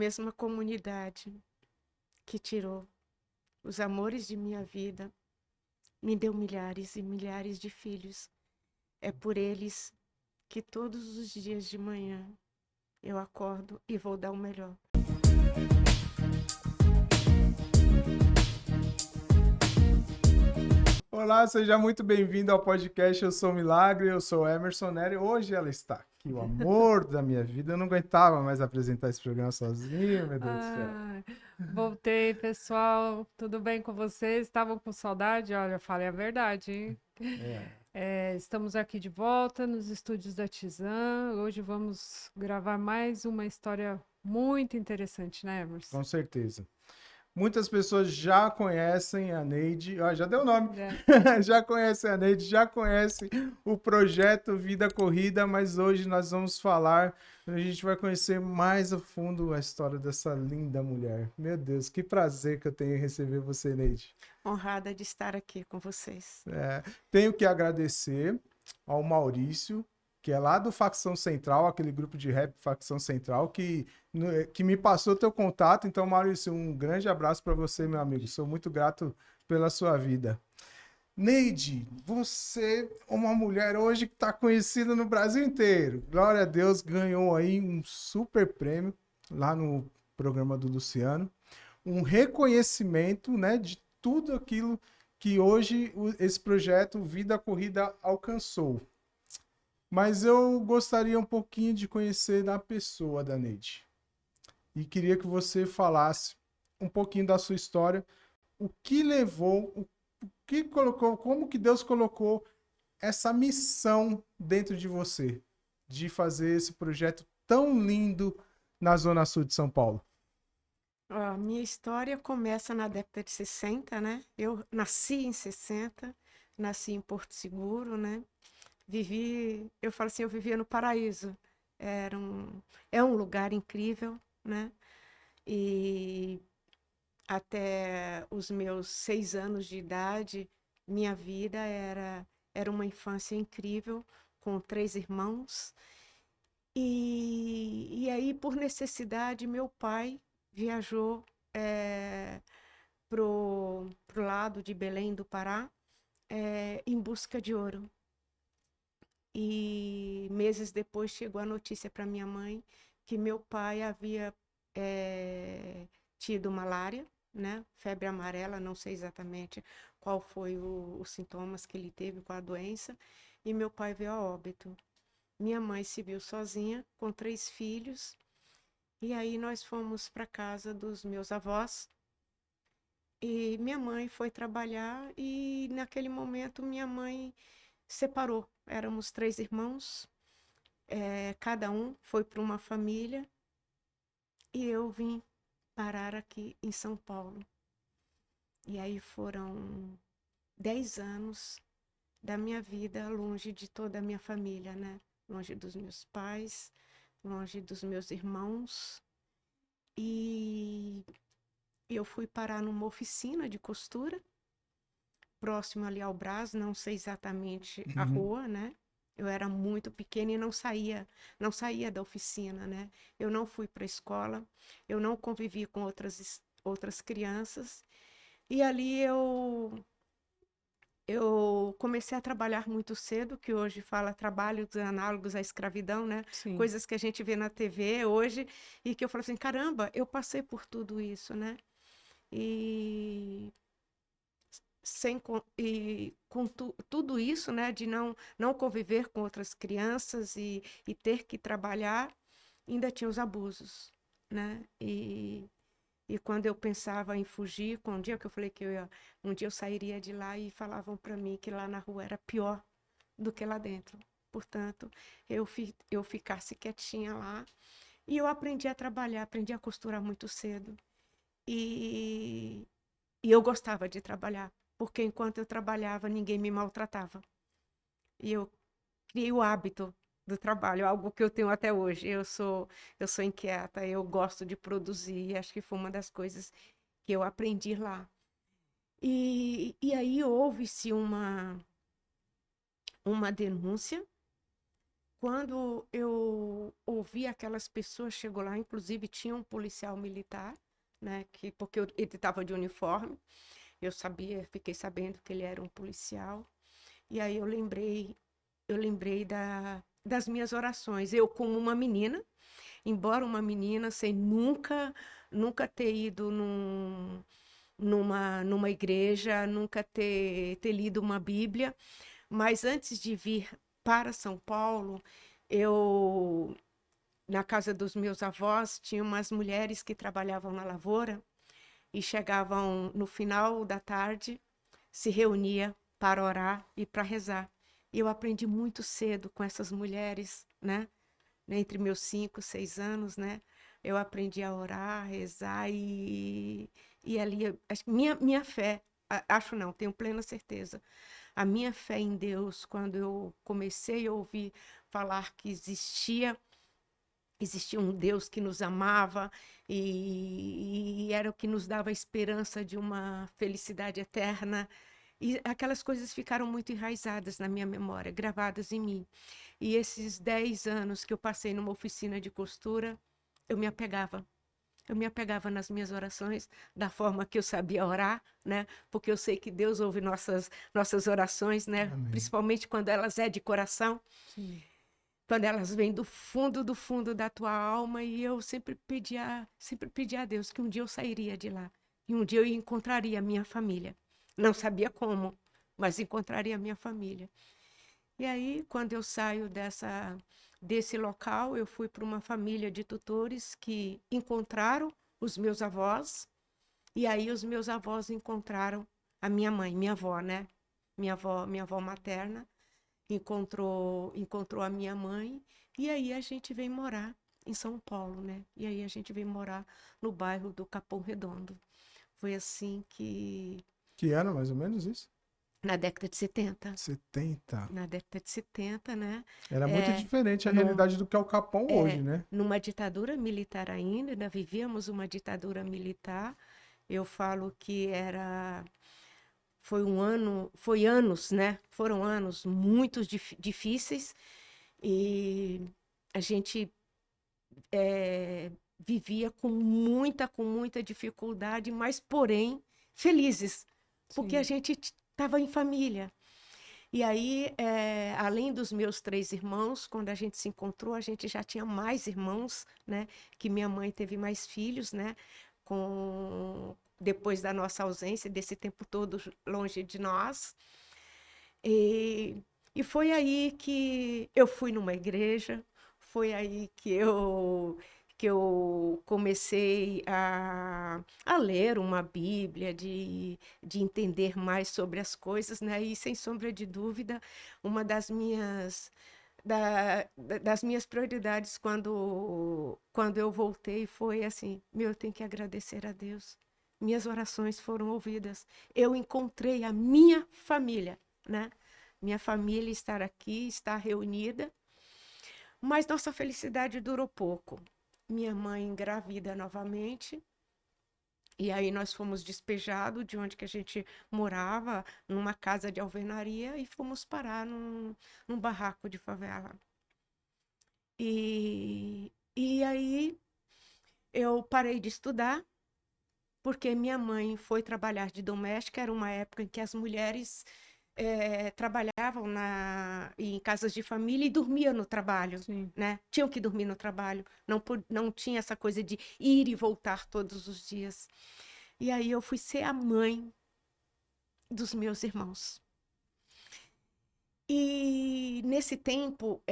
mesma comunidade que tirou os amores de minha vida, me deu milhares e milhares de filhos. É por eles que todos os dias de manhã eu acordo e vou dar o melhor. Olá, seja muito bem-vindo ao podcast Eu Sou Milagre, eu sou Emerson Nery. Hoje ela está aqui, o amor da minha vida. Eu não aguentava mais apresentar esse programa sozinho, meu Deus do céu. Voltei, pessoal. Tudo bem com vocês? Estavam com saudade? Olha, falei a verdade, hein? Estamos aqui de volta nos estúdios da Tizam. Hoje vamos gravar mais uma história muito interessante, né, Emerson? Com certeza. Muitas pessoas já conhecem a Neide, já deu o nome, já conhecem a Neide, já conhecem o projeto Vida Corrida, mas hoje nós vamos falar, a gente vai conhecer mais a fundo a história dessa linda mulher. Meu Deus, que prazer que eu tenho em receber você, Neide. Honrada de estar aqui com vocês. Tenho que agradecer ao Maurício, que é lá do Facção Central, aquele grupo de rap Facção Central, que me passou teu contato. Então, Maurício, um grande abraço para você, meu amigo. Sou muito grato pela sua vida. Neide, você é uma mulher hoje que está conhecida no Brasil inteiro. Glória a Deus, ganhou aí um super prêmio lá no programa do Luciano. Um reconhecimento, né, de tudo aquilo que hoje esse projeto Vida Corrida alcançou. Mas eu gostaria um pouquinho de conhecer da pessoa da Neide. E queria que você falasse um pouquinho da sua história, o que levou, o que colocou, como que Deus colocou essa missão dentro de você, de fazer esse projeto tão lindo na Zona Sul de São Paulo. A minha história começa na década de 60, né? Eu nasci em 60, nasci em Porto Seguro, né? Eu falo assim, eu vivia no paraíso. É um lugar incrível, né? E até os meus 6 anos de idade, minha vida era uma infância incrível, com 3 irmãos. E aí, por necessidade, meu pai viajou pro lado de Belém do Pará, em busca de ouro. E meses depois chegou a notícia para minha mãe que meu pai havia tido malária, né? Febre amarela, não sei exatamente qual foi os sintomas que ele teve com a doença, e meu pai veio a óbito. Minha mãe se viu sozinha, com 3 filhos, e aí nós fomos para casa dos meus avós, e minha mãe foi trabalhar, e naquele momento minha mãe separou. Éramos 3 irmãos, cada um foi para uma família, e eu vim parar aqui em São Paulo. E aí foram 10 anos da minha vida longe de toda a minha família, né? Longe dos meus pais, longe dos meus irmãos. E eu fui parar numa oficina de costura, próximo ali ao Brás, não sei exatamente a rua, né? Eu era muito pequena e não saía da oficina, né? Eu não fui para a escola, eu não convivi com outras crianças. E ali eu comecei a trabalhar muito cedo, que hoje fala trabalhos análogos à escravidão, né? Sim. Coisas que a gente vê na TV hoje, e que eu falo assim, caramba, eu passei por tudo isso, né? E com tudo isso, né, de não conviver com outras crianças e ter que trabalhar, ainda tinha os abusos, né? E quando eu pensava em fugir, com um dia que eu falei que um dia eu sairia de lá, e falavam para mim que lá na rua era pior do que lá dentro. Portanto, eu ficasse quietinha lá, e eu aprendi a trabalhar, aprendi a costurar muito cedo. E, e eu gostava de trabalhar, porque enquanto eu trabalhava, ninguém me maltratava. E eu criei o hábito do trabalho, algo que eu tenho até hoje. Eu sou inquieta, eu gosto de produzir, e acho que foi uma das coisas que eu aprendi lá. E aí houve-se uma denúncia quando eu ouvi aquelas pessoas, chegou lá, inclusive tinha um policial militar, né, porque ele estava de uniforme, fiquei sabendo que ele era um policial, e aí eu lembrei das minhas orações. Eu, como uma menina, embora uma menina, sem nunca ter ido numa igreja, nunca ter lido uma Bíblia, mas antes de vir para São Paulo, eu, na casa dos meus avós, tinha umas mulheres que trabalhavam na lavoura e chegavam no final da tarde, se reunia para orar e para rezar. E eu aprendi muito cedo com essas mulheres, né? Entre meus 5, 6 anos, né? Eu aprendi a orar, rezar e ali, minha fé, acho não, tenho plena certeza, a minha fé em Deus, quando eu comecei a ouvir falar que existia um Deus que nos amava e era o que nos dava a esperança de uma felicidade eterna. E aquelas coisas ficaram muito enraizadas na minha memória, gravadas em mim. E esses 10 anos que eu passei numa oficina de costura, eu me apegava. Eu me apegava nas minhas orações da forma que eu sabia orar, né? Porque eu sei que Deus ouve nossas orações, né? Amém. Principalmente quando elas é de coração. Sim. Quando elas vêm do fundo da tua alma, e eu sempre pedia a Deus que um dia eu sairia de lá, e um dia eu encontraria a minha família. Não sabia como, mas encontraria a minha família. E aí, quando eu saio desse local, eu fui para uma família de tutores que encontraram os meus avós, e aí os meus avós encontraram a minha mãe, minha avó, né? Minha avó materna, encontrou a minha mãe, e aí a gente veio morar em São Paulo, né? E aí a gente veio morar no bairro do Capão Redondo. Foi assim que... Que ano, mais ou menos, isso? Na década de 70. 70. Na década de 70, né? Era muito diferente a num- realidade do que é o Capão hoje, né? Numa ditadura militar ainda vivíamos uma ditadura militar. Eu falo que foi anos, né? Foram anos muito difíceis e a gente vivia com muita dificuldade, mas porém felizes, porque a Sim. gente estava em família. E aí, além dos meus 3 irmãos, quando a gente se encontrou, a gente já tinha mais irmãos, né? Que minha mãe teve mais filhos, né? Depois da nossa ausência, desse tempo todo longe de nós. E foi aí que eu fui numa igreja, foi aí que eu comecei a ler uma Bíblia, de entender mais sobre as coisas, né? E, sem sombra de dúvida, uma das minhas prioridades quando eu voltei foi assim, eu tenho que agradecer a Deus. Minhas orações foram ouvidas. Eu encontrei a minha família, né? Minha família está reunida, mas nossa felicidade durou pouco. Minha mãe engravida novamente, e aí nós fomos despejados de onde que a gente morava, numa casa de alvenaria, e fomos parar num barraco de favela. E aí eu parei de estudar, porque minha mãe foi trabalhar de doméstica. Era uma época em que as mulheres trabalhavam em casas de família e dormiam no trabalho, Sim. né? Tinham que dormir no trabalho, não tinha essa coisa de ir e voltar todos os dias. E aí eu fui ser a mãe dos meus irmãos. E nesse tempo,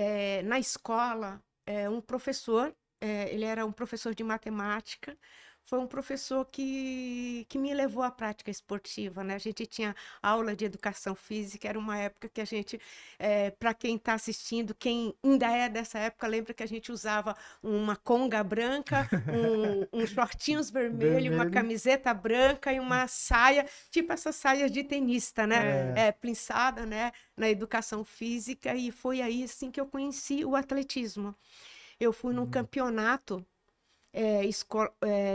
na escola, um professor, ele era um professor de matemática, foi um professor que me levou à prática esportiva, né? A gente tinha aula de educação física, era uma época que a gente, para quem está assistindo, quem ainda é dessa época, lembra que a gente usava uma conga branca, uns shortinhos vermelhos, uma camiseta branca e uma saia, tipo essas saias de tenista, né? Plissada, né? Na educação física, e foi aí assim que eu conheci o atletismo. Eu fui num campeonato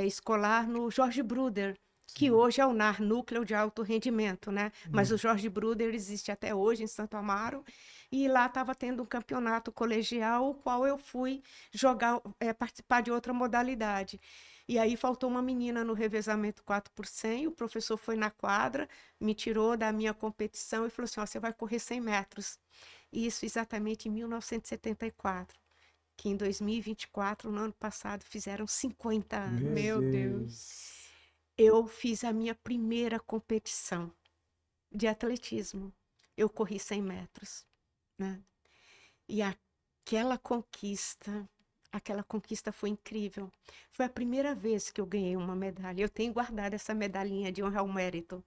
escolar no Jorge Bruder, que hoje é o NAR, Núcleo de Alto Rendimento, né? Mas o Jorge Bruder existe até hoje em Santo Amaro, e lá estava tendo um campeonato colegial, o qual eu fui jogar, participar de outra modalidade. E aí faltou uma menina no revezamento 4x100, o professor foi na quadra, me tirou da minha competição e falou assim, ó, você vai correr 100 metros. Isso exatamente em 1974, que em 2024, no ano passado, fizeram 50 anos. Meu Deus. Eu fiz a minha primeira competição de atletismo. Eu corri 100 metros, né? E aquela conquista foi incrível. Foi a primeira vez que eu ganhei uma medalha. Eu tenho guardado essa medalhinha de honra ao mérito.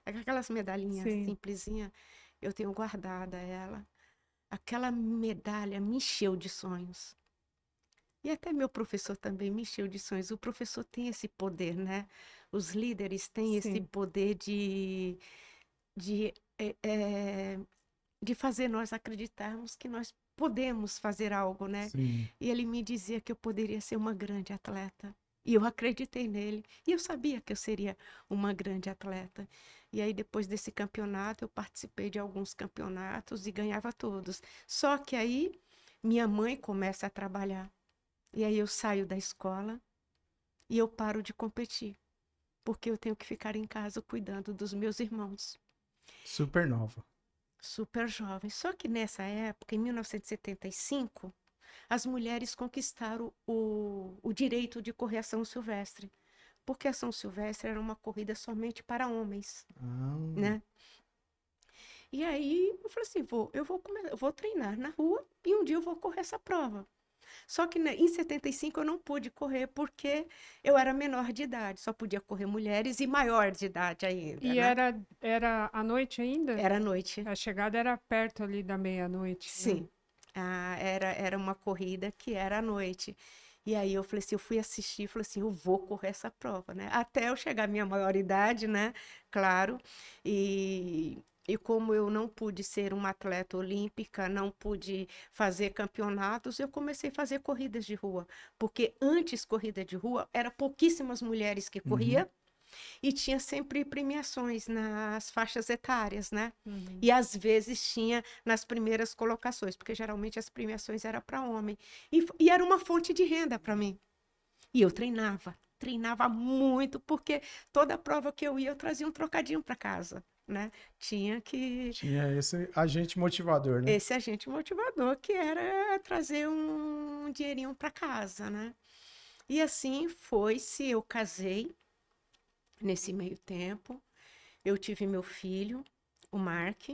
Aquelas medalhinhas Sim. simplesinhas, eu tenho guardada ela. Aquela medalha me encheu de sonhos. E até meu professor também me encheu de sonhos. O professor tem esse poder, né? Os líderes têm esse Sim. poder de, eh, eh, de fazer nós acreditarmos que nós podemos fazer algo, né? Sim. E ele me dizia que eu poderia ser uma grande atleta. E eu acreditei nele. E eu sabia que eu seria uma grande atleta. E aí, depois desse campeonato, eu participei de alguns campeonatos e ganhava todos. Só que aí, minha mãe começa a trabalhar. E aí, eu saio da escola e eu paro de competir. Porque eu tenho que ficar em casa cuidando dos meus irmãos. Super nova. Super jovem. Só que nessa época, em 1975, as mulheres conquistaram o direito de correr a São Silvestre. Porque a São Silvestre era uma corrida somente para homens, né? E aí eu falei assim, eu vou treinar na rua e um dia eu vou correr essa prova. Só que em 75 eu não pude correr porque eu era menor de idade, só podia correr mulheres e maior de idade ainda, E né? era à noite ainda? Era à noite. A chegada era perto ali da meia-noite, né? Sim. Era uma corrida que era à noite. E aí eu falei assim, eu fui assistir, falei assim, eu vou correr essa prova, né? Até eu chegar à minha maioridade, né? Claro. E como eu não pude ser uma atleta olímpica, não pude fazer campeonatos, eu comecei a fazer corridas de rua. Porque antes corrida de rua, era pouquíssimas mulheres que corriam. E tinha sempre premiações nas faixas etárias, né? E às vezes tinha nas primeiras colocações, porque geralmente as premiações eram para homem. E era uma fonte de renda para mim. E eu treinava muito, porque toda prova que eu ia, eu trazia um trocadinho para casa, né? Tinha esse agente motivador, né? esse agente motivador, que era trazer um dinheirinho para casa, né? E assim foi-se, eu casei. Nesse meio tempo, eu tive meu filho, o Mark.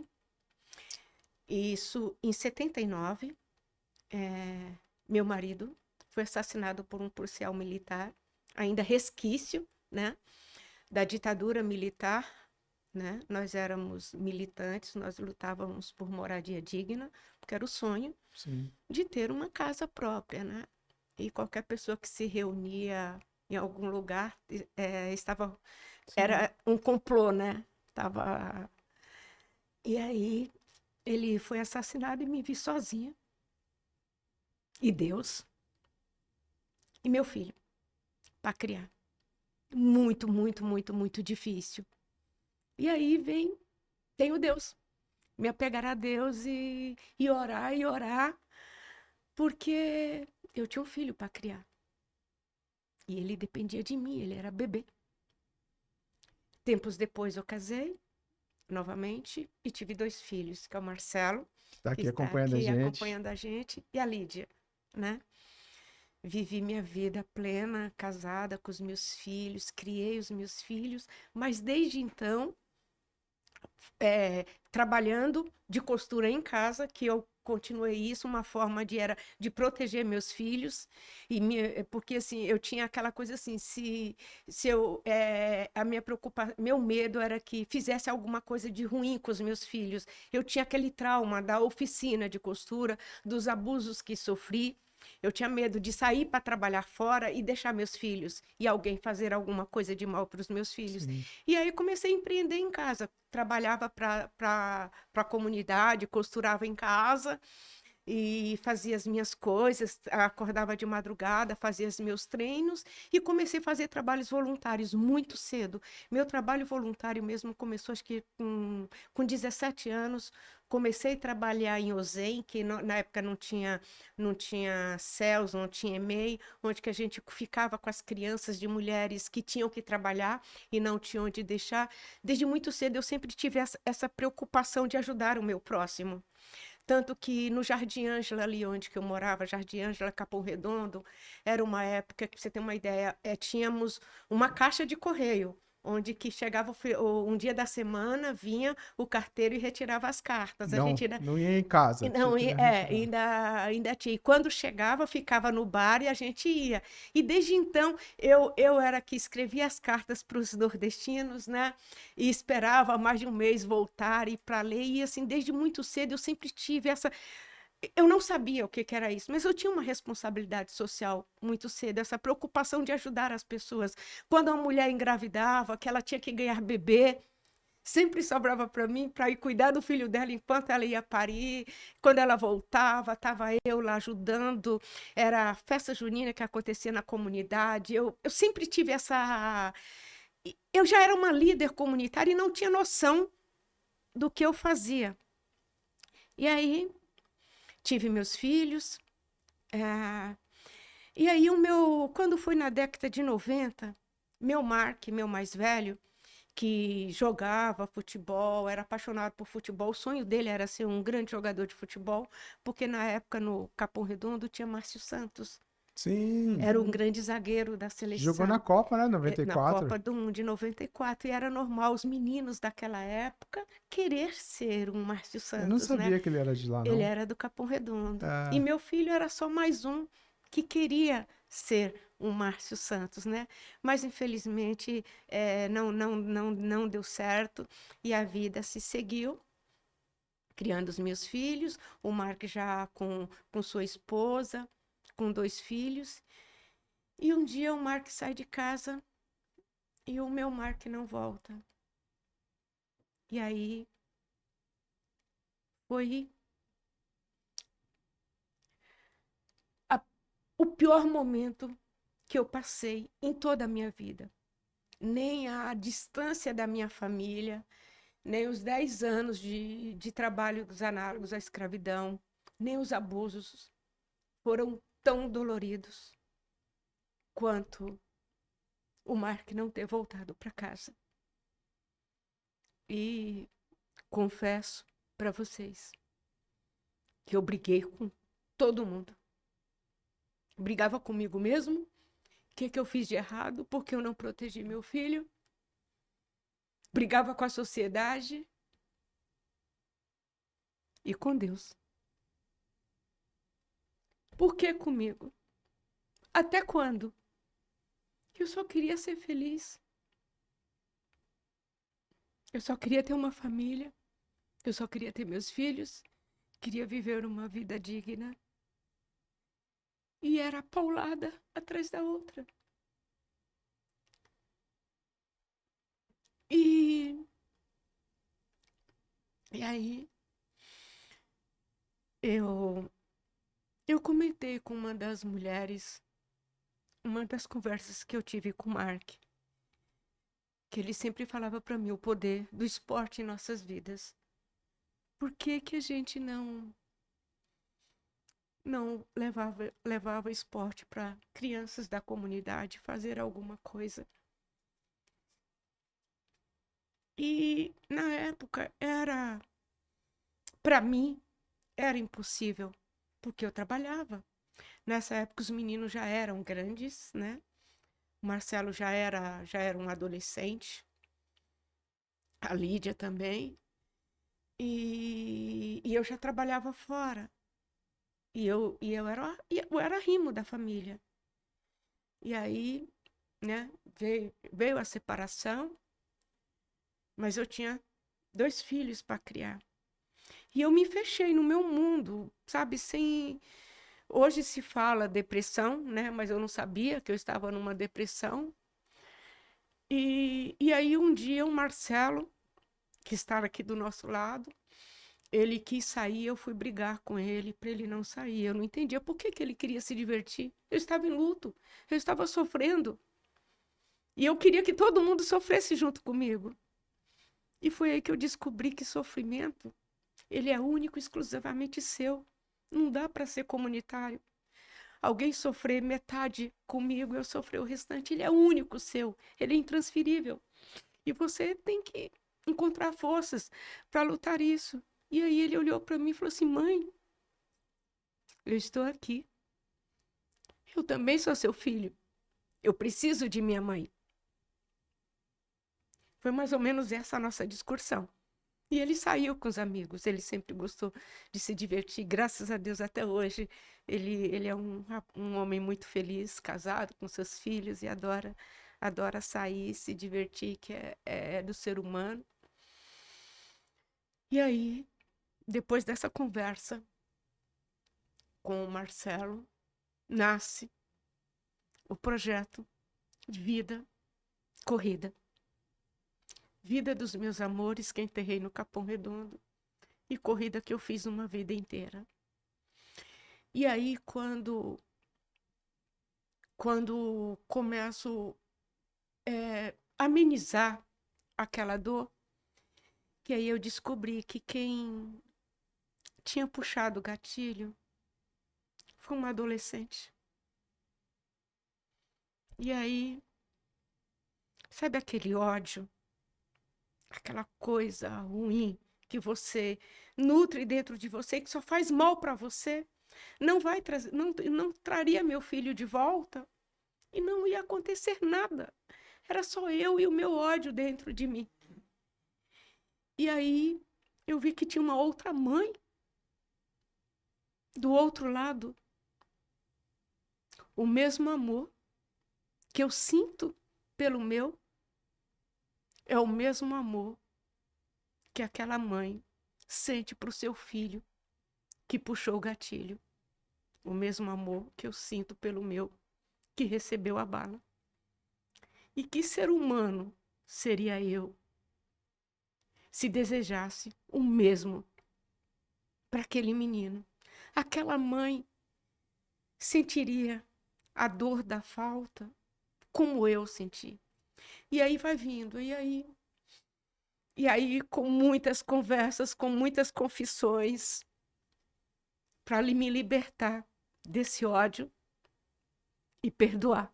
Isso em 79, meu marido foi assassinado por um policial militar, ainda resquício, né, da ditadura militar, né? Nós éramos militantes, nós lutávamos por moradia digna, porque era o sonho de ter uma casa própria, né? E qualquer pessoa que se reunia em algum lugar era um complô, né? E aí ele foi assassinado e me vi sozinha. E Deus. E meu filho, para criar. Muito, muito, muito, muito difícil. E aí tem o Deus. Me apegar a Deus e orar, porque eu tinha um filho para criar. E ele dependia de mim, ele era bebê. Tempos depois eu casei novamente e tive 2 filhos, que é o Marcelo, Tá que aqui está acompanhando aqui a gente. acompanhando a gente, e a Lídia, né? Vivi minha vida plena, casada com os meus filhos, criei os meus filhos, mas desde então, trabalhando de costura em casa, que eu continuei isso, uma forma de proteger meus filhos, porque assim, eu tinha aquela coisa assim, se eu, a minha preocupação, meu medo era que fizesse alguma coisa de ruim com os meus filhos. Eu tinha aquele trauma da oficina de costura, dos abusos que sofri. Eu tinha medo de sair para trabalhar fora e deixar meus filhos e alguém fazer alguma coisa de mal para os meus filhos. E aí comecei a empreender em casa. Trabalhava para a comunidade, costurava em casa e fazia as minhas coisas, acordava de madrugada, fazia os meus treinos e comecei a fazer trabalhos voluntários muito cedo. Meu trabalho voluntário mesmo começou, acho que com 17 anos. Comecei a trabalhar em Osem, que na época não tinha CELS, não tinha EMEI, onde que a gente ficava com as crianças de mulheres que tinham que trabalhar e não tinham onde deixar. Desde muito cedo eu sempre tive essa preocupação de ajudar o meu próximo. Tanto que no Jardim Ângela, ali onde que eu morava, Jardim Ângela, Capão Redondo, era uma época, que você tem uma ideia, tínhamos uma caixa de correio, onde que chegava um dia da semana, vinha o carteiro e retirava as cartas. A gente ainda, Não ia em casa. não, Tinha que retirar. ainda tinha. E quando chegava, ficava no bar e a gente ia. E desde então, eu era que escrevia as cartas para os nordestinos, né? E esperava mais de um mês voltar e para ler. E assim, desde muito cedo, eu sempre tive essa. Eu não sabia o que que era isso, mas eu tinha uma responsabilidade social muito cedo, essa preocupação de ajudar as pessoas. Quando a mulher engravidava, que ela tinha que ganhar bebê, sempre sobrava para mim para ir cuidar do filho dela enquanto ela ia parir. Quando ela voltava, estava eu lá ajudando. Era a festa junina que acontecia na comunidade. Eu sempre tive essa. Eu já era uma líder comunitária e não tinha noção do que eu fazia. E aí tive meus filhos. E aí quando foi na década de 90, meu Mark, meu mais velho, que jogava futebol, era apaixonado por futebol. O sonho dele era ser um grande jogador de futebol, porque na época no Capão Redondo tinha Márcio Santos. Sim. Era um grande zagueiro da Jogou na seleção. Copa, né? Na 94. Copa do Mundo de 94. E era normal os meninos daquela época querer ser um Márcio Eu não Santos, né? sabia que ele era de lá, Ele não. era do Capão Redondo. E É, meu filho era só mais um que queria ser um Márcio Santos, né? Mas infelizmente não deu certo e a vida se seguiu, criando os meus filhos, o Mark já com sua esposa, com 2 filhos. E um dia o Mark sai de casa e o meu Mark não volta. E aí foi o pior momento que eu passei em toda a minha vida. Nem a distância da minha família, nem os 10 anos de trabalho dos análogos à escravidão, nem os abusos foram tão doloridos quanto o Mark não ter voltado para casa. E confesso para vocês que eu briguei com todo mundo. Brigava comigo mesmo. O que eu fiz de errado? Porque eu não protegi meu filho. Brigava com a sociedade e com Deus. Por que comigo? Até quando? Eu só queria ser feliz. Eu só queria ter uma família. Eu só queria ter meus filhos. Queria viver uma vida digna. E era paulada atrás da outra. E aí eu comentei com uma das mulheres, uma das conversas que eu tive com o Mark, que ele sempre falava para mim o poder do esporte em nossas vidas. Por que que a gente não levava esporte para crianças da comunidade fazer alguma coisa? E na época para mim, era impossível, porque eu trabalhava. Nessa época os meninos já eram grandes, né? O Marcelo já era um adolescente, a Lídia também, e eu já trabalhava fora. E eu era rimo da família. E aí, né, veio a separação, mas eu tinha 2 filhos para criar. E eu me fechei no meu mundo, sabe, sem... Hoje se fala depressão, né, mas eu não sabia que eu estava numa depressão. E aí um dia o Marcelo, que estava aqui do nosso lado, Ele quis sair, eu fui brigar com ele para ele não sair. Eu não entendia por que que ele queria se divertir. Eu estava em luto, eu estava sofrendo. E eu queria que todo mundo sofresse junto comigo. E foi aí que eu descobri que sofrimento, ele é único, exclusivamente seu. Não dá para ser comunitário. Alguém sofrer metade comigo, eu sofrer o restante, ele é único seu, ele é intransferível. E você tem que encontrar forças para lutar isso. E aí ele olhou para mim e falou assim: mãe, eu estou aqui. Eu também sou seu filho. Eu preciso de minha mãe. Foi mais ou menos essa a nossa discussão. E ele saiu com os amigos, ele sempre gostou de se divertir, graças a Deus até hoje. Ele é um homem muito feliz, casado com seus filhos e adora sair, se divertir, que é do ser humano. E aí, depois dessa conversa com o Marcelo, nasce o projeto Vida Corrida. Vida dos meus amores, que enterrei no Capão Redondo, e corrida que eu fiz uma vida inteira. E aí, quando começo a amenizar aquela dor, que aí eu descobri que quem tinha puxado o gatilho foi uma adolescente. E aí, sabe aquele ódio? Aquela coisa ruim que você nutre dentro de você, que só faz mal para você, não vai trazer, não traria meu filho de volta e não ia acontecer nada. Era só eu e o meu ódio dentro de mim. E aí eu vi que tinha uma outra mãe do outro lado, o mesmo amor que eu sinto pelo meu, é o mesmo amor que aquela mãe sente para o seu filho que puxou o gatilho. O mesmo amor que eu sinto pelo meu, que recebeu a bala. E que ser humano seria eu se desejasse o mesmo para aquele menino? Aquela mãe sentiria a dor da falta como eu senti. E aí vai vindo, e aí com muitas conversas, com muitas confissões, para me libertar desse ódio e perdoar.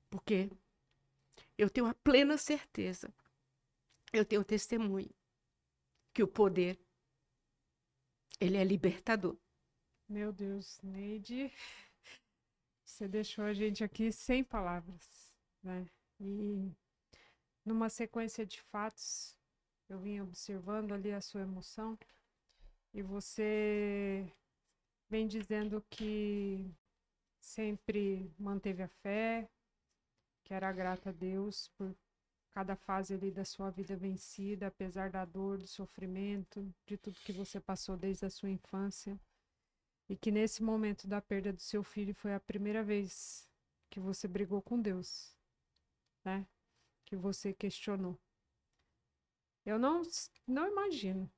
Porque eu tenho a plena certeza, eu tenho testemunho, que o poder, ele é libertador. Meu Deus, Neide, você deixou a gente aqui sem palavras, né? E numa sequência de fatos, eu vim observando ali a sua emoção e você vem dizendo que sempre manteve a fé, que era grata a Deus por cada fase ali da sua vida vencida, apesar da dor, do sofrimento, de tudo que você passou desde a sua infância. E que nesse momento da perda do seu filho foi a primeira vez que você brigou com Deus, né? Que você questionou. Eu não imagino,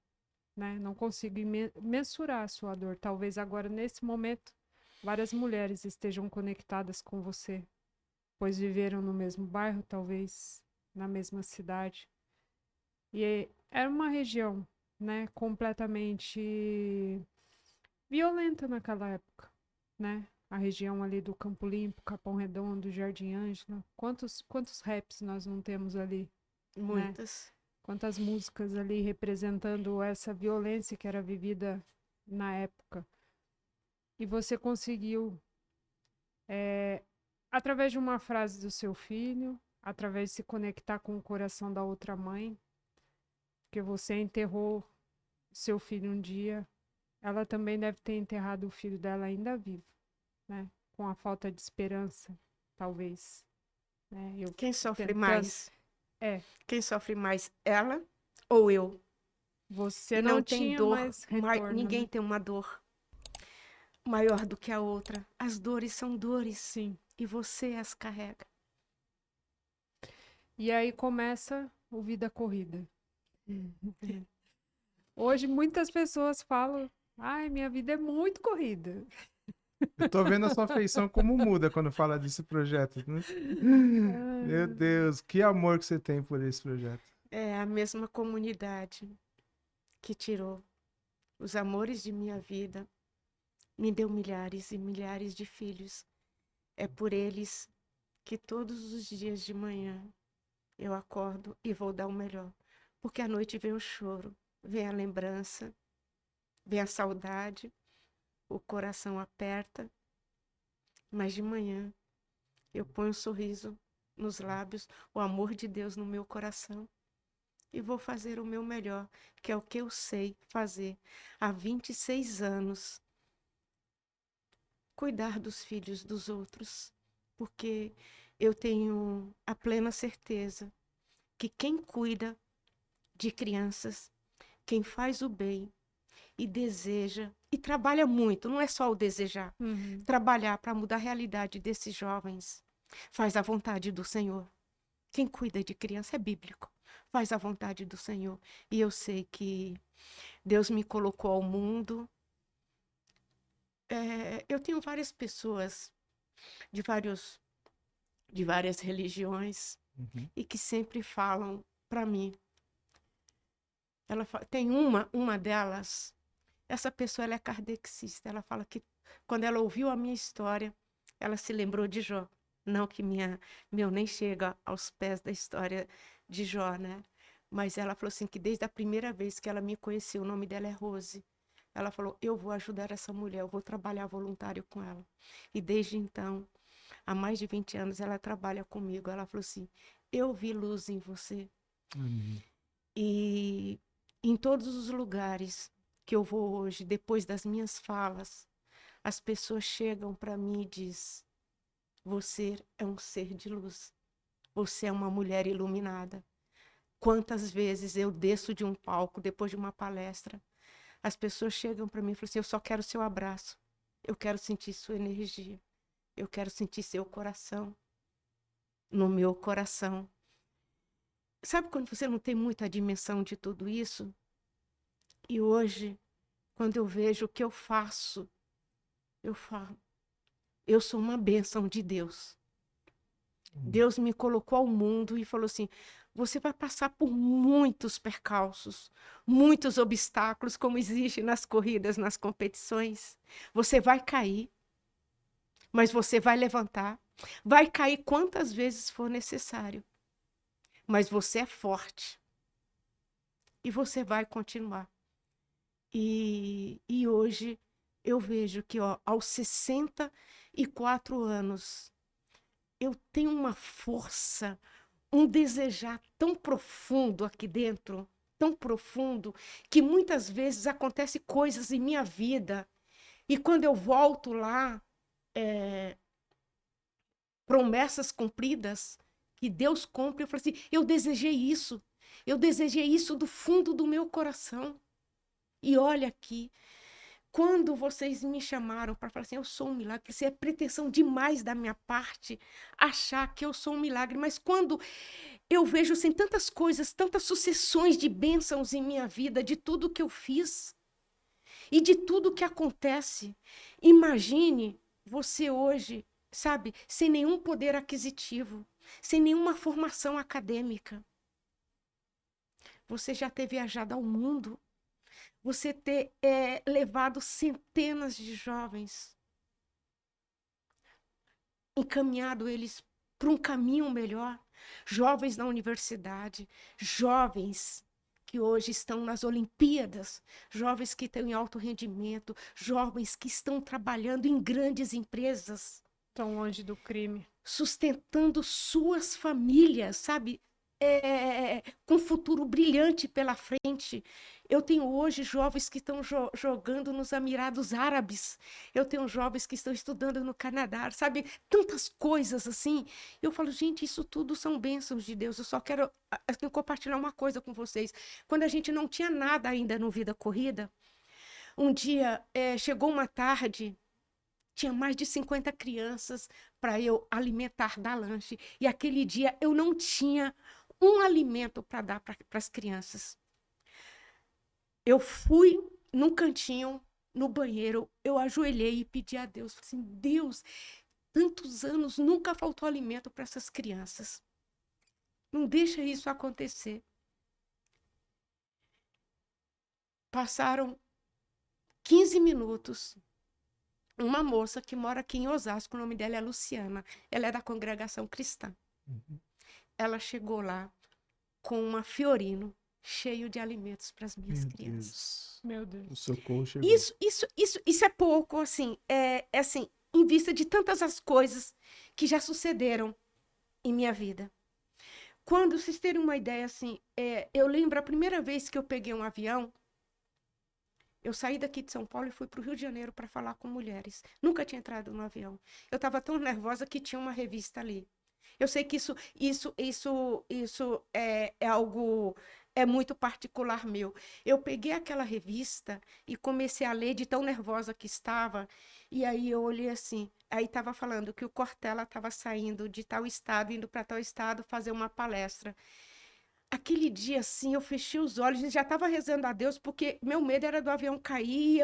né? Não consigo mensurar a sua dor. Talvez agora, nesse momento, várias mulheres estejam conectadas com você, pois viveram no mesmo bairro, talvez na mesma cidade. E era uma região, né, completamente violenta naquela época, né? A região ali do Campo Limpo, Capão Redondo, Jardim Ângela. Quantos raps nós não temos ali? Muitas. Né? Quantas músicas ali representando essa violência que era vivida na época. E você conseguiu, através de uma frase do seu filho, através de se conectar com o coração da outra mãe, que você enterrou seu filho um dia, ela também deve ter enterrado o filho dela ainda vivo, né? Com a falta de esperança, talvez. Né? Quem sofre tentando... mais? Quem sofre mais, ela ou eu? Você e não tem tinha dor, mais retorno, ninguém né? tem uma dor maior do que a outra. As dores são dores, Sim. E você as carrega. E aí começa o Vida Corrida. Hoje muitas pessoas falam, ai, minha vida é muito corrida. Eu tô vendo a sua feição como muda quando fala desse projeto, né? Meu Deus, que amor que você tem por esse projeto. É a mesma comunidade que tirou os amores de minha vida, me deu milhares e milhares de filhos. É por eles que todos os dias de manhã eu acordo e vou dar o melhor. Porque à noite vem o choro, vem a lembrança, vem a saudade, o coração aperta, mas de manhã eu ponho um sorriso nos lábios, o amor de Deus no meu coração e vou fazer o meu melhor, que é o que eu sei fazer há 26 anos. Cuidar dos filhos dos outros, porque eu tenho a plena certeza que quem cuida de crianças, quem faz o bem e deseja, e trabalha muito, não é só o desejar, trabalhar para mudar a realidade desses jovens, faz a vontade do Senhor. Quem cuida de criança é bíblico, faz a vontade do Senhor. E eu sei que Deus me colocou ao mundo. Eu tenho várias pessoas de várias religiões e que sempre falam para mim. Tem uma delas, essa pessoa ela é kardecista. Ela fala que quando ela ouviu a minha história, ela se lembrou de Jó. Não que meu nem chega aos pés da história de Jó, né? Mas ela falou assim que desde a primeira vez que ela me conheceu, o nome dela é Rose. Ela falou, eu vou ajudar essa mulher, eu vou trabalhar voluntário com ela. E desde então, há mais de 20 anos, ela trabalha comigo. Ela falou assim, eu vi luz em você. Amém. E em todos os lugares que eu vou hoje, depois das minhas falas, as pessoas chegam para mim e dizem, você é um ser de luz. Você é uma mulher iluminada. Quantas vezes eu desço de um palco depois de uma palestra, as pessoas chegam para mim e falam assim, eu só quero seu abraço, eu quero sentir sua energia, eu quero sentir seu coração no meu coração. Sabe quando você não tem muita dimensão de tudo isso? E hoje, quando eu vejo o que eu faço, eu falo, eu sou uma bênção de Deus. Deus me colocou ao mundo e falou assim, você vai passar por muitos percalços, muitos obstáculos, como existe nas corridas, nas competições. Você vai cair, mas você vai levantar. Vai cair quantas vezes for necessário. Mas você é forte. E você vai continuar. E hoje eu vejo que aos 64 anos, eu tenho uma força, um desejar tão profundo aqui dentro, tão profundo, que muitas vezes acontecem coisas em minha vida. E quando eu volto lá, promessas cumpridas, que Deus cumpre, eu falo assim, eu desejei isso do fundo do meu coração. E olha aqui, quando vocês me chamaram para falar assim, eu sou um milagre, isso é pretensão demais da minha parte, achar que eu sou um milagre, mas quando eu vejo assim, tantas coisas, tantas sucessões de bênçãos em minha vida, de tudo que eu fiz e de tudo que acontece, imagine você hoje, sabe, sem nenhum poder aquisitivo, sem nenhuma formação acadêmica, você já ter viajado ao mundo, você ter levado centenas de jovens, encaminhado eles para um caminho melhor, jovens na universidade, jovens que hoje estão nas Olimpíadas, jovens que estão em alto rendimento, jovens que estão trabalhando em grandes empresas. Tão longe do crime. Sustentando suas famílias, sabe? Com um futuro brilhante pela frente. Eu tenho hoje jovens que estão jogando nos Emirados Árabes. Eu tenho jovens que estão estudando no Canadá, sabe? Tantas coisas assim. Eu falo, gente, isso tudo são bênçãos de Deus. Eu só quero compartilhar uma coisa com vocês. Quando a gente não tinha nada ainda no Vida Corrida, um dia chegou uma tarde, tinha mais de 50 crianças para eu alimentar, dar lanche. E aquele dia eu não tinha um alimento para dar para as crianças. Eu fui num cantinho, no banheiro, eu ajoelhei e pedi a Deus, falei assim, Deus, tantos anos, nunca faltou alimento para essas crianças. Não deixa isso acontecer. Passaram 15 minutos. Uma moça que mora aqui em Osasco, o nome dela é Luciana. Ela é da congregação cristã. Ela chegou lá com uma Fiorino cheio de alimentos para as minhas crianças. Meu Deus. O socorro chegou. Isso é pouco, assim, assim, em vista de tantas as coisas que já sucederam em minha vida. Quando vocês terem uma ideia, assim, eu lembro a primeira vez que eu peguei um avião, eu saí daqui de São Paulo e fui para o Rio de Janeiro para falar com mulheres. Nunca tinha entrado no avião. Eu estava tão nervosa que tinha uma revista ali. Eu sei que isso é algo muito particular meu. Eu peguei aquela revista e comecei a ler de tão nervosa que estava. E aí eu olhei assim. Aí estava falando que o Cortella estava saindo de tal estado, indo para tal estado fazer uma palestra. Aquele dia, assim, eu fechei os olhos e já estava rezando a Deus, porque meu medo era do avião cair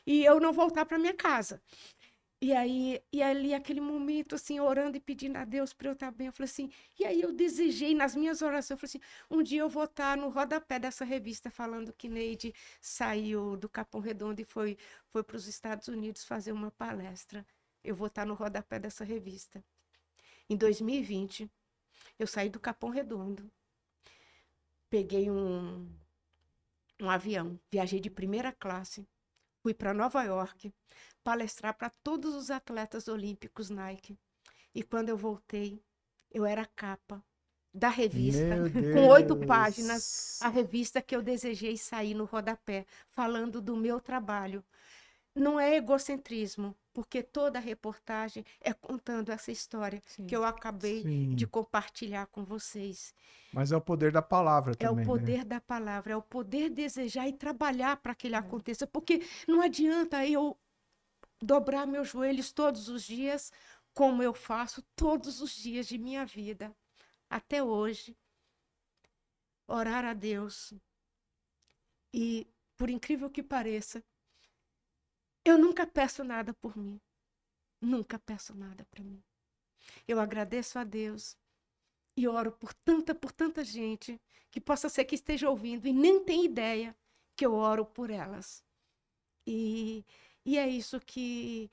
e eu não voltar para minha casa. E aí, e ali, aquele momento, assim, orando e pedindo a Deus para eu estar bem, eu falei assim, e aí eu desejei nas minhas orações, eu falei assim, um dia eu vou estar no rodapé dessa revista falando que Neide saiu do Capão Redondo e foi para os Estados Unidos fazer uma palestra. Eu vou estar no rodapé dessa revista. Em 2020, eu saí do Capão Redondo, peguei um avião, viajei de primeira classe, fui para Nova York palestrar para todos os atletas olímpicos Nike. E quando eu voltei, eu era capa da revista, com 8 páginas, a revista que eu desejei sair no rodapé, falando do meu trabalho. Não é egocentrismo, porque toda a reportagem é contando essa história que eu acabei de compartilhar com vocês. Mas é o poder da palavra também, né? É o poder da palavra, é o poder desejar e trabalhar para que ele aconteça, porque não adianta eu dobrar meus joelhos todos os dias, como eu faço todos os dias de minha vida, até hoje, orar a Deus. E, por incrível que pareça, eu nunca peço nada por mim. Nunca peço nada para mim. Eu agradeço a Deus e oro por tanta gente que possa ser que esteja ouvindo e nem tem ideia que eu oro por elas. E é isso que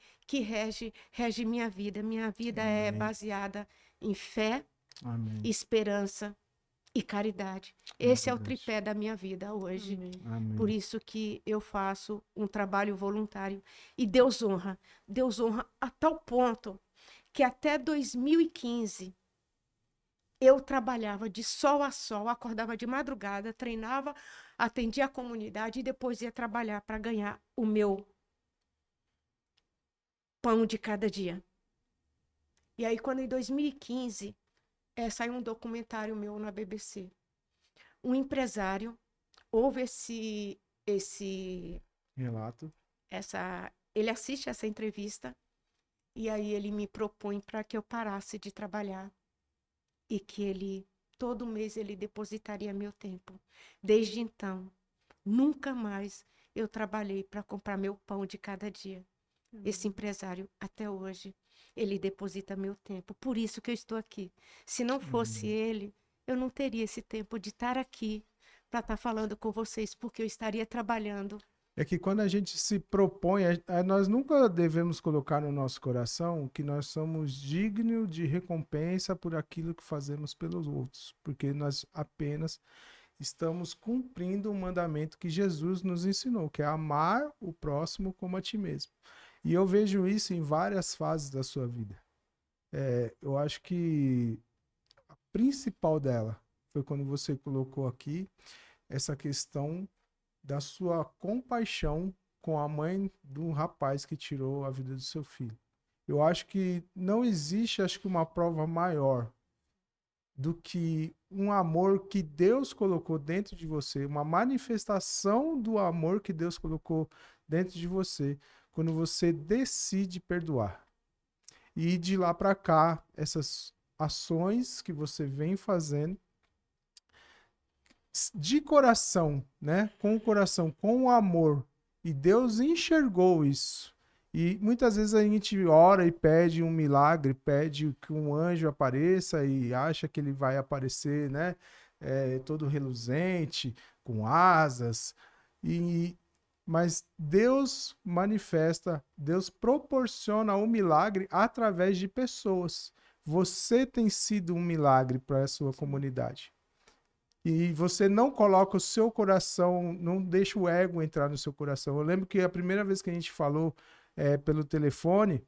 rege minha vida. Minha vida é baseada em fé, esperança e caridade. Esse é o tripé da minha vida hoje. Por isso que eu faço um trabalho voluntário. E Deus honra a tal ponto que até 2015 eu trabalhava de sol a sol, acordava de madrugada, treinava, atendia a comunidade e depois ia trabalhar para ganhar o meu pão de cada dia. E aí, quando em 2015 saiu um documentário meu na BBC, um empresário ouve esse relato, ele assiste essa entrevista e aí ele me propõe para que eu parasse de trabalhar e que todo mês ele depositaria meu tempo. Desde então, nunca mais eu trabalhei para comprar meu pão de cada dia. Esse empresário, até hoje, ele deposita meu tempo. Por isso que eu estou aqui. Se não fosse ele, eu não teria esse tempo de estar aqui para estar falando com vocês, porque eu estaria trabalhando. É que quando a gente se propõe, nós nunca devemos colocar no nosso coração que nós somos dignos de recompensa por aquilo que fazemos pelos outros, porque nós apenas estamos cumprindo o mandamento que Jesus nos ensinou, que é amar o próximo como a ti mesmo. E eu vejo isso em várias fases da sua vida. Eu acho que a principal dela foi quando você colocou aqui essa questão da sua compaixão com a mãe do rapaz que tirou a vida do seu filho. Eu acho que não existe, uma prova maior do que um amor que Deus colocou dentro de você, uma manifestação do amor que Deus colocou dentro de você, quando você decide perdoar. E de lá para cá, essas ações que você vem fazendo de coração, né? Com o coração, com o amor. E Deus enxergou isso. E muitas vezes a gente ora e pede um milagre, pede que um anjo apareça e acha que ele vai aparecer, né? Todo reluzente, com asas. Mas Deus manifesta, Deus proporciona o milagre através de pessoas. Você tem sido um milagre para a sua comunidade. E você não coloca o seu coração, não deixa o ego entrar no seu coração. Eu lembro que a primeira vez que a gente falou pelo telefone,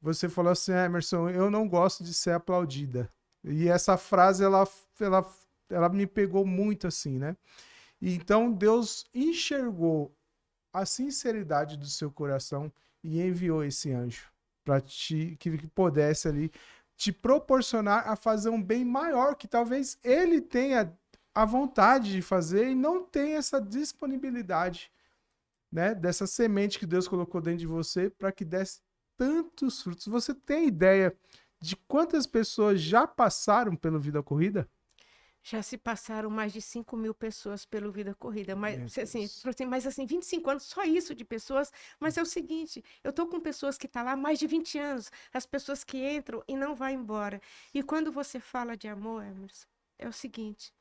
você falou assim, Emerson, eu não gosto de ser aplaudida. E essa frase, ela me pegou muito assim, né? E então Deus enxergou a sinceridade do seu coração e enviou esse anjo para que pudesse ali te proporcionar a fazer um bem maior que talvez ele tenha a vontade de fazer e não tem essa disponibilidade, né, dessa semente que Deus colocou dentro de você para que desse tantos frutos. Você tem ideia de quantas pessoas já passaram pela vida corrida? Já se passaram mais de 5.000 pessoas pelo Vida Corrida, Meu mas assim, Deus. falou assim, mas assim, 25 anos, só isso de pessoas, mas é o seguinte, eu tô com pessoas que estão lá há mais de 20 anos, as pessoas que entram e não vão embora. E quando você fala de amor, Emerson, é o seguinte,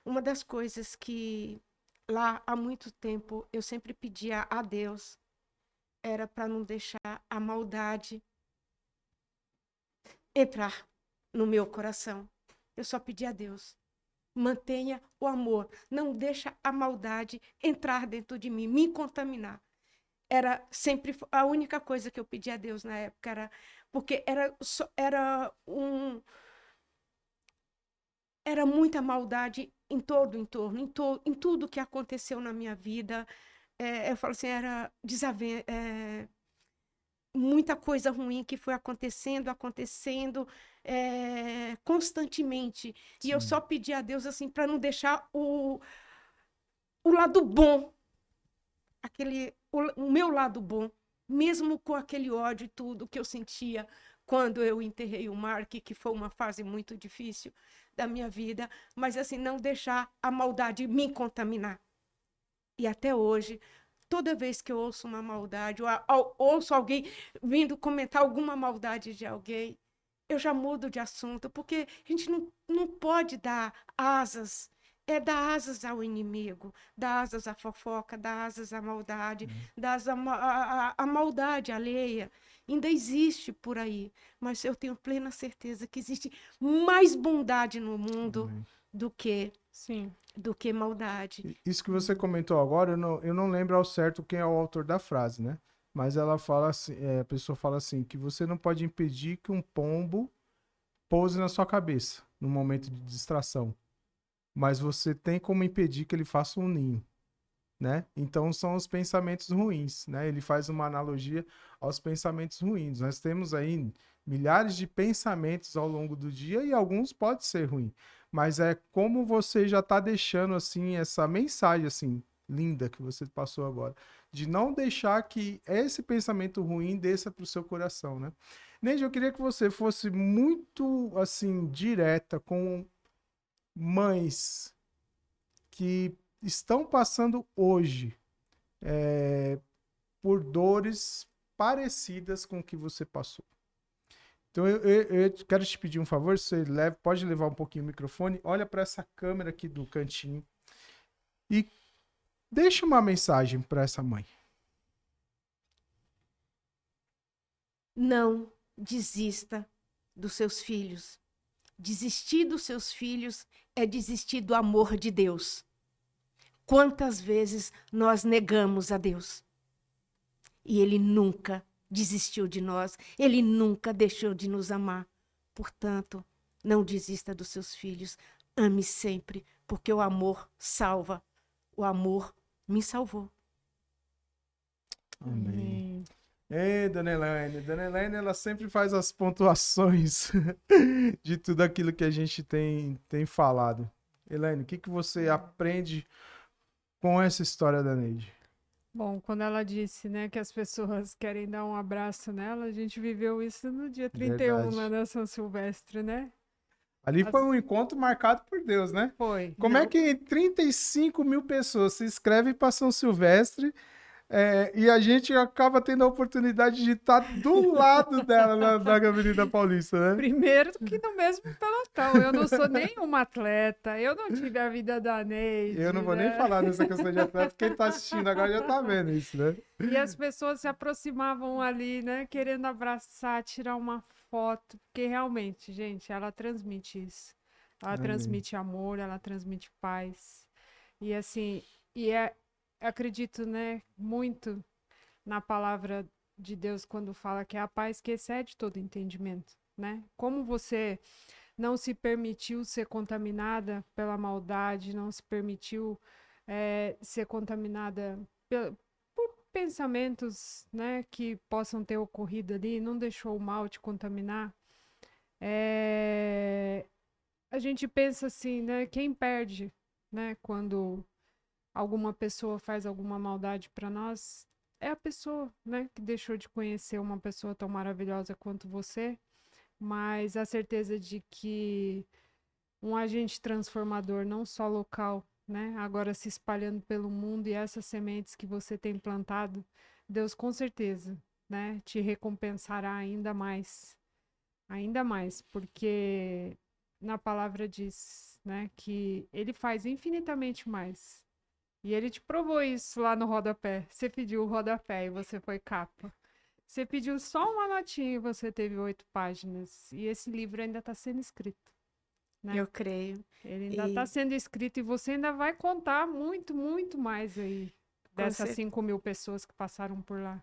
uma das coisas que lá há muito tempo eu sempre pedia a Deus era para não deixar a maldade entrar no meu coração. Eu só pedia a Deus. Mantenha o amor. Não deixa a maldade entrar dentro de mim, me contaminar. Era sempre a única coisa que eu pedia a Deus na época. Porque era muita maldade em todo o entorno, em tudo que aconteceu na minha vida. Eu falo assim, era muita coisa ruim que foi acontecendo constantemente. E eu só pedi a Deus assim para não deixar o lado bom, o meu lado bom, mesmo com aquele ódio e tudo que eu sentia quando eu enterrei o Mark, que foi uma fase muito difícil da minha vida, mas assim, não deixar a maldade me contaminar. E até hoje, toda vez que eu ouço uma maldade, ou ouço alguém vindo comentar alguma maldade de alguém, eu já mudo de assunto, porque a gente não pode dar asas, dar asas ao inimigo, dar asas à fofoca, dar asas à maldade, dar asas à maldade alheia. Ainda existe por aí, mas eu tenho plena certeza que existe mais bondade no mundo do que Sim. maldade. Isso que você comentou agora, eu não lembro ao certo quem é o autor da frase, né? Mas ela fala assim, a pessoa fala assim, que você não pode impedir que um pombo pouse na sua cabeça no momento de distração. Mas você tem como impedir que ele faça um ninho, né? Então são os pensamentos ruins, né? Ele faz uma analogia aos pensamentos ruins. Nós temos aí milhares de pensamentos ao longo do dia e alguns podem ser ruins. Mas é como você já está deixando assim essa mensagem assim linda que você passou agora, de não deixar que esse pensamento ruim desça para o seu coração, né? Neide, eu queria que você fosse muito assim direta com mães que estão passando hoje por dores parecidas com o que você passou. Então eu quero te pedir um favor, você pode levar um pouquinho o microfone, olha para essa câmera aqui do cantinho e deixa uma mensagem para essa mãe. Não desista dos seus filhos. Desistir dos seus filhos é desistir do amor de Deus. Quantas vezes nós negamos a Deus? E Ele nunca desistiu de nós, Ele nunca deixou de nos amar. Portanto, não desista dos seus filhos, ame sempre, porque o amor salva. O amor me salvou. Amém. Ei, Dona Elaine. Dona Elaine, ela sempre faz as pontuações de tudo aquilo que a gente tem falado. Elaine, o que você aprende com essa história da Neide? Bom, quando ela disse, né, que as pessoas querem dar um abraço nela, a gente viveu isso no dia 31, lá na São Silvestre, né? Ali foi um encontro marcado por Deus, né? Foi. Como é que 35 mil pessoas se inscrevem para São Silvestre e a gente acaba tendo a oportunidade de estar do lado dela na Avenida Paulista, né? Primeiro que no mesmo pelotão. Eu não sou nenhuma atleta, eu não tive a vida da Neide. Eu não vou nem falar nessa questão de atleta, quem tá assistindo agora já tá vendo isso, né? E as pessoas se aproximavam ali, né? Querendo abraçar, tirar uma foto. Porque realmente, gente, ela transmite isso. Ela Amém. transmite amor, ela transmite paz. E assim, acredito, né, muito na palavra de Deus quando fala que é a paz que excede todo entendimento, né? Como você não se permitiu ser contaminada pela maldade, não se permitiu ser contaminada por pensamentos, né, que possam ter ocorrido ali, não deixou o mal te contaminar. A gente pensa assim, né, quem perde, né, quando alguma pessoa faz alguma maldade para nós, é a pessoa, né, que deixou de conhecer uma pessoa tão maravilhosa quanto você, mas a certeza de que um agente transformador, não só local, né, agora se espalhando pelo mundo e essas sementes que você tem plantado, Deus com certeza, né, te recompensará ainda mais, porque na palavra diz, né, que ele faz infinitamente mais. E ele te provou isso lá no rodapé. Você pediu o rodapé e você foi capa. Você pediu só uma notinha e você teve 8 páginas. E esse livro ainda está sendo escrito, né? Eu creio. Ele ainda está sendo escrito e você ainda vai contar muito, muito mais aí dessas 5 mil pessoas que passaram por lá.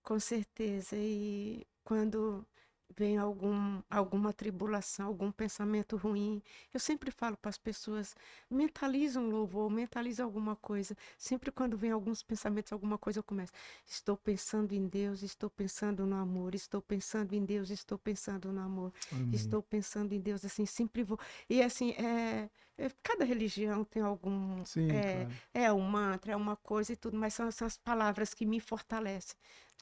Com certeza. E quando vem alguma tribulação, algum pensamento ruim, eu sempre falo para as pessoas, mentaliza um louvor, mentaliza alguma coisa. Sempre quando vem alguns pensamentos, alguma coisa, eu começo. Estou pensando em Deus, estou pensando no amor, estou pensando em Deus, estou pensando no amor. Amém. Estou pensando em Deus, assim, sempre vou. E assim, cada religião tem algum. Sim, claro. É um mantra, é uma coisa e tudo, mas são as palavras que me fortalecem.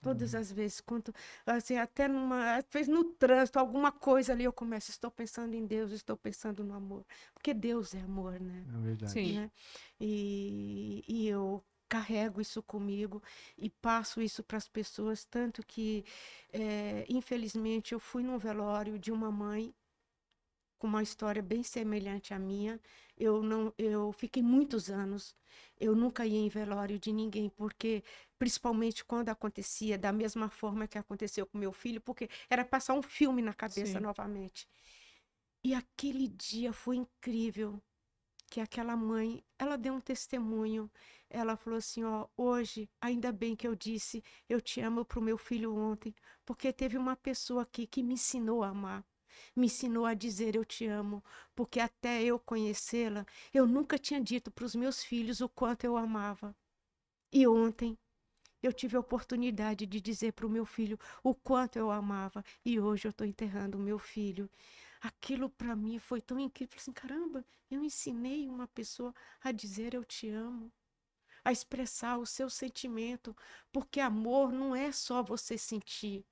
Todas as vezes, quando, assim, até às vezes no trânsito, alguma coisa ali eu começo, estou pensando em Deus, estou pensando no amor. Porque Deus é amor, né? É verdade. Sim. Né? E eu carrego isso comigo e passo isso para as pessoas, tanto que, infelizmente, eu fui num velório de uma mãe com uma história bem semelhante à minha. Eu fiquei muitos anos, eu nunca ia em velório de ninguém, porque, principalmente quando acontecia da mesma forma que aconteceu com meu filho, porque era passar um filme na cabeça novamente. E aquele dia foi incrível, que aquela mãe, ela deu um testemunho, ela falou assim, ó, hoje, ainda bem que eu disse, eu te amo para o meu filho ontem, porque teve uma pessoa aqui que me ensinou a amar. Me ensinou a dizer eu te amo, porque até eu conhecê-la, eu nunca tinha dito para os meus filhos o quanto eu amava. E ontem eu tive a oportunidade de dizer para o meu filho o quanto eu amava, e hoje eu estou enterrando o meu filho. Aquilo para mim foi tão incrível, assim, caramba, eu ensinei uma pessoa a dizer eu te amo, a expressar o seu sentimento, porque amor não é só você sentir,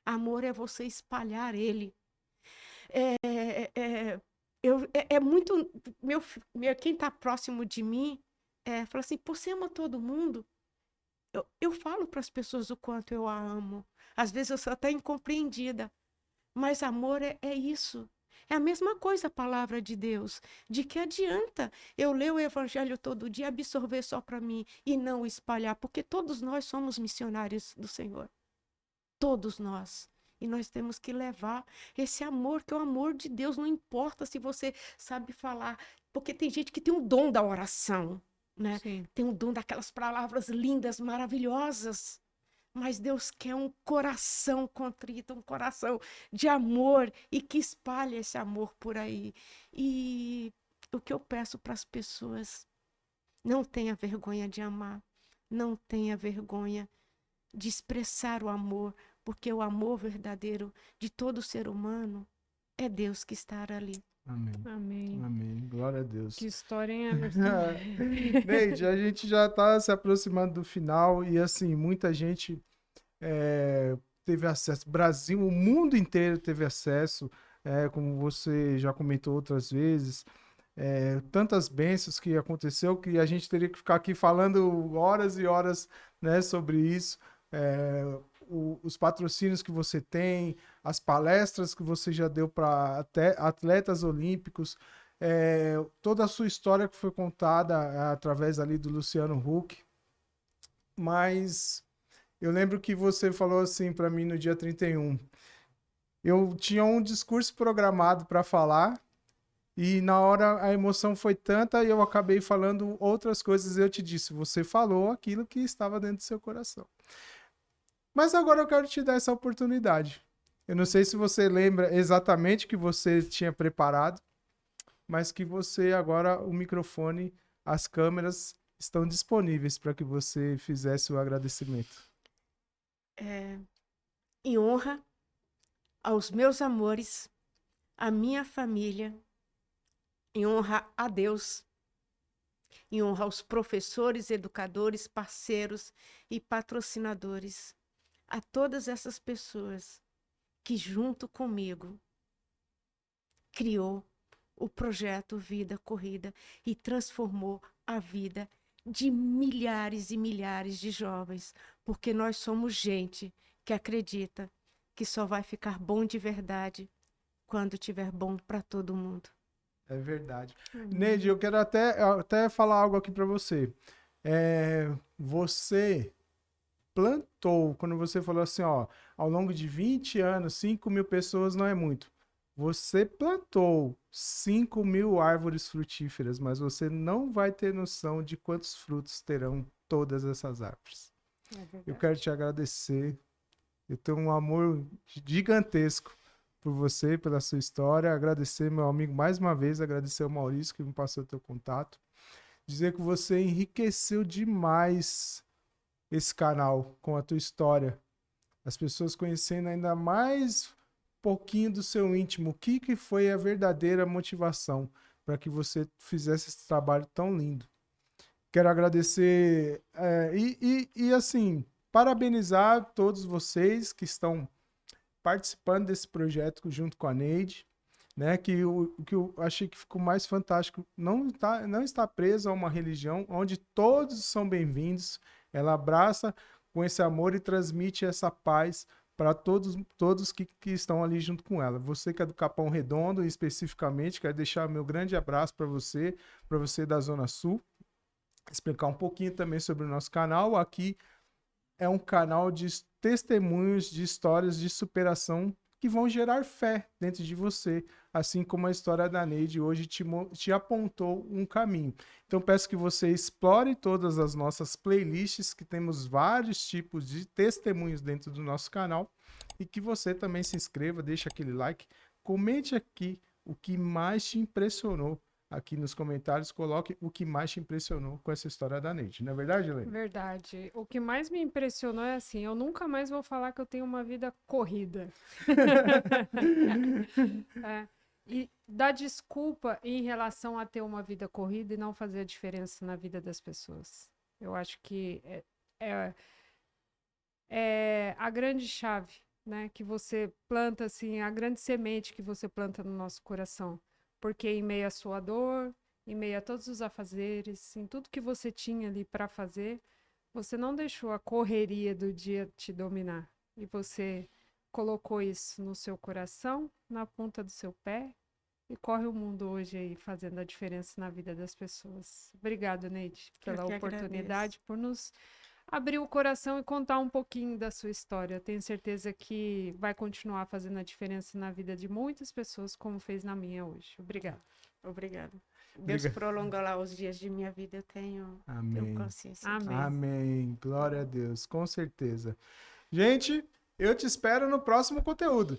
amor é você espalhar ele. É muito. Quem está próximo de mim fala assim: pô, você ama todo mundo? Eu falo para as pessoas o quanto eu a amo. Às vezes eu sou até incompreendida, mas amor é isso. É a mesma coisa a palavra de Deus. De que adianta eu ler o evangelho todo dia, absorver só para mim e não espalhar? Porque todos nós somos missionários do Senhor. Todos nós. E nós temos que levar esse amor, que é o amor de Deus. Não importa se você sabe falar, porque tem gente que tem o dom da oração, né? Sim. Tem o dom daquelas palavras lindas, maravilhosas. Mas Deus quer um coração contrito, um coração de amor e que espalhe esse amor por aí. E o que eu peço para as pessoas, não tenha vergonha de amar, não tenha vergonha de expressar o amor, porque o amor verdadeiro de todo ser humano é Deus que está ali. Amém. Amém. Amém. Glória a Deus. Que história, hein, Emerson? Neide, a gente já está se aproximando do final e, assim, muita gente teve acesso. Brasil, o mundo inteiro teve acesso como você já comentou outras vezes, tantas bênçãos que aconteceu que a gente teria que ficar aqui falando horas e horas, né, sobre isso. Os patrocínios que você tem, as palestras que você já deu para atletas olímpicos, toda a sua história que foi contada através ali do Luciano Huck. Mas eu lembro que você falou assim para mim no dia 31. Eu tinha um discurso programado para falar e na hora a emoção foi tanta e eu acabei falando outras coisas. Eu te disse, você falou aquilo que estava dentro do seu coração. Mas agora eu quero te dar essa oportunidade. Eu não sei se você lembra exatamente o que você tinha preparado, mas que você agora, o microfone, as câmeras estão disponíveis para que você fizesse o agradecimento. Em honra aos meus amores, à minha família, em honra a Deus, em honra aos professores, educadores, parceiros e patrocinadores, a todas essas pessoas que junto comigo criou o projeto Vida Corrida e transformou a vida de milhares e milhares de jovens, porque nós somos gente que acredita que só vai ficar bom de verdade quando tiver bom para todo mundo. É verdade. Neide, eu quero até falar algo aqui para você. Você plantou, quando você falou assim, ó, ao longo de 20 anos, 5.000 pessoas não é muito. Você plantou 5.000 árvores frutíferas, mas você não vai ter noção de quantos frutos terão todas essas árvores. Eu quero te agradecer. Eu tenho um amor gigantesco por você, pela sua história. Agradecer, meu amigo, mais uma vez, agradecer ao Maurício que me passou o teu contato. Dizer que você enriqueceu demais esse canal com a tua história. As pessoas conhecendo ainda mais pouquinho do seu íntimo, o que foi a verdadeira motivação para que você fizesse esse trabalho tão lindo. Quero agradecer e assim, parabenizar todos vocês que estão participando desse projeto junto com a Neide, né? Que o que eu achei que ficou mais fantástico não está preso a uma religião onde todos são bem-vindos. Ela abraça com esse amor e transmite essa paz para todos que estão ali junto com ela. Você que é do Capão Redondo, especificamente, quero deixar meu grande abraço para você da Zona Sul. Explicar um pouquinho também sobre o nosso canal. Aqui é um canal de testemunhos, de histórias de superação que vão gerar fé dentro de você, assim como a história da Neide hoje te apontou um caminho. Então peço que você explore todas as nossas playlists, que temos vários tipos de testemunhos dentro do nosso canal, e que você também se inscreva, deixe aquele like, comente aqui o que mais te impressionou. Aqui nos comentários, coloque o que mais te impressionou com essa história da Neide. Não é verdade, Helena? Verdade. O que mais me impressionou é assim, eu nunca mais vou falar que eu tenho uma vida corrida. E dar desculpa em relação a ter uma vida corrida e não fazer a diferença na vida das pessoas. Eu acho que é a grande chave, né? Que você planta, assim, a grande semente que você planta no nosso coração. Porque em meio à sua dor, em meio a todos os afazeres, em tudo que você tinha ali para fazer, você não deixou a correria do dia te dominar. E você colocou isso no seu coração, na ponta do seu pé, e corre o mundo hoje aí fazendo a diferença na vida das pessoas. Obrigada, Neide, pela oportunidade, por nos abrir o coração e contar um pouquinho da sua história. Eu tenho certeza que vai continuar fazendo a diferença na vida de muitas pessoas, como fez na minha hoje. Obrigada. Obrigada. Deus prolonga lá os dias de minha vida, eu tenho consciência. Amém. Amém. Glória a Deus, com certeza. Gente, eu te espero no próximo conteúdo.